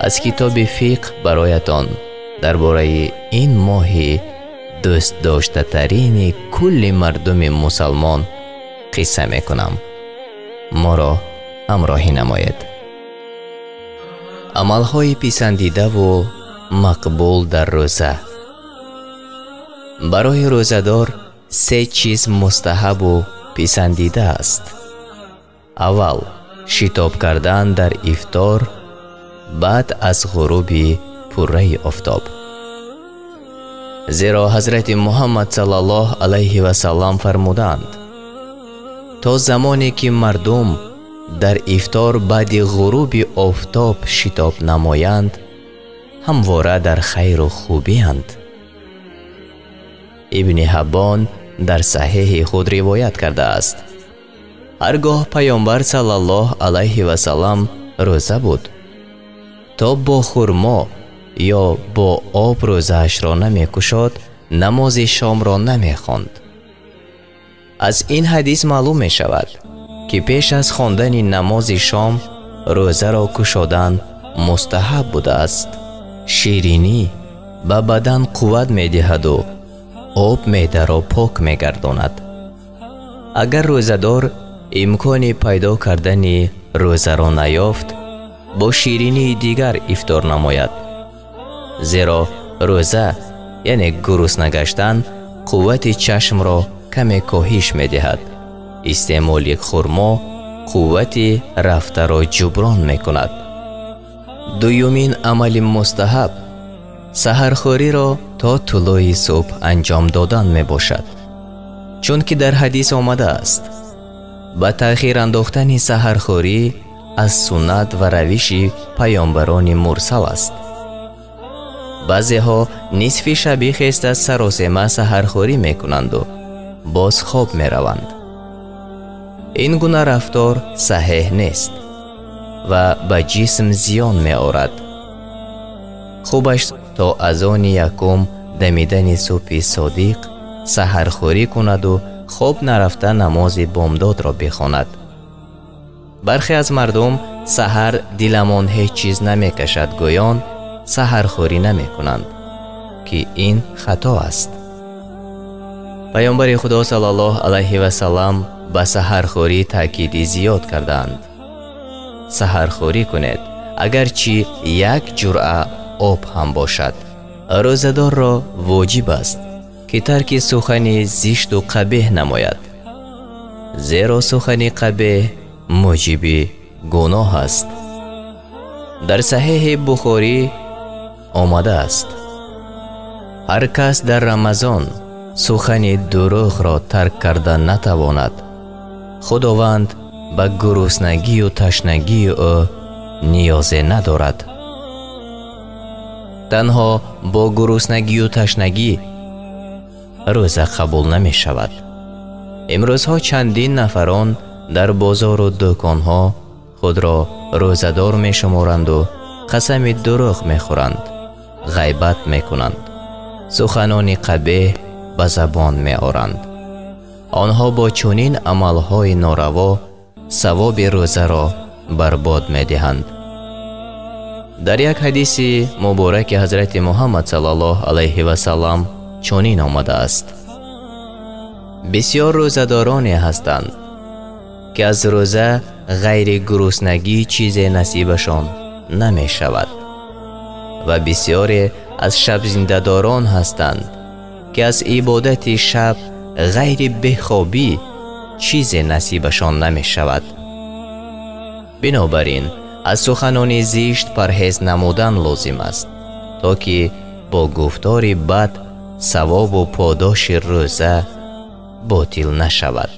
از کتاب فقه برایتان درباره این ماه دوست داشته ترین کل مردم مسلمان قصه میکنم. ما را همراهی نماید. عملهای پسندیده و مقبول در روزه. برای روزه‌دار 3 چیز مستحب و پسندیده است. اول، شتاب کردن در افطار بعد از غروب پره آفتاب. زیرا حضرت محمد صلی الله علیه و سلم فرمودند تا زمانی که مردم در افطار بعد غروب آفتاب شتاب نمایند همواره در خیر و خوبی اند. ابن حبان در صحیح خود روایت کرده است هرگاه پیامبر صلی الله علیه و سلم روزه بود تا با خرما یا با آب روزه‌اش را نمی کشاد، نماز شام را نمی خواند. از این حدیث معلوم می شود که پیش از خواندن نماز شام روزه را کشادن مستحب بوده است. شیرینی به بدن قوت می دهد و آب معده را پاک می گرداند. اگر روزه‌دار امکان پیدا کردن روزه را نیافت، با شیرینی دیگر افطار نماید. زیرا روزه یعنی گرسنه گشتن قوت چشم را کمی کاهش می دهد. استعمال یک خرما قوت رفته را جبران می کند. دومین عمل مستحب سحرخوری را تا طلوع صبح انجام دادن می باشد. چون که در حدیث آمده است با تأخیر انداختن سحرخوری از سنت و روش پیامبران مرسل است. بعضی ها نصف شب خیست از سراسیمه سحرخوری می کنند و باز خواب می روند. این گونه رفتار صحیح نیست و به جسم زیان می آورد. خوبش تا اذان یکم دمیدن صبح صادق سحرخوری کند و خواب نرفته نماز بامداد را بخواند. برخی از مردم سحر دلمان هیچ چیز نمی کشد گویان سحرخوری نمی کنند که این خطا است. پیامبر خدا صلی الله علیه و سلم به سحرخوری تاکید زیاد کردند. سحرخوری کنید اگرچه 1 جرعه آب هم باشد. روزه‌دار را واجب است که ترک سخن زشت و قبیح نماید، زیرا سخن قبیح موجب گناه است. در صحیح بخاری آمده است هر کس در رمضان سخن دروغ را ترک کردن نتواند، خداوند به گرسنگی و تشنگی او نیازی ندارد. تنها با گرسنگی و تشنگی روزه قبول نمی شود. امروزها چندین نفران در بازار و دکانها خود را روزه‌دار می شمارند و قسم دروغ می خورند، غیبت می کنند، سخنان قبیح به زبان می آورند. آنها با چنین عملهای ناروا ثواب روزه را برباد می دهند. در یک حدیث مبارک حضرت محمد صلی الله علیه و سلم چنین آمده است بسیار روزه‌دارانی هستند که از روزه غیر گرسنگی چیزی نصیبشان نمی شود و بسیاری از شب زنده‌داران هستند که از عبادت شب غیر بخوابی چیزی نصیبشان نمی شود. بنابراین از سخنان زشت پرهیز نمودن لازم است تا که با گفتار بد ثواب و پاداش روزه باطل نشود.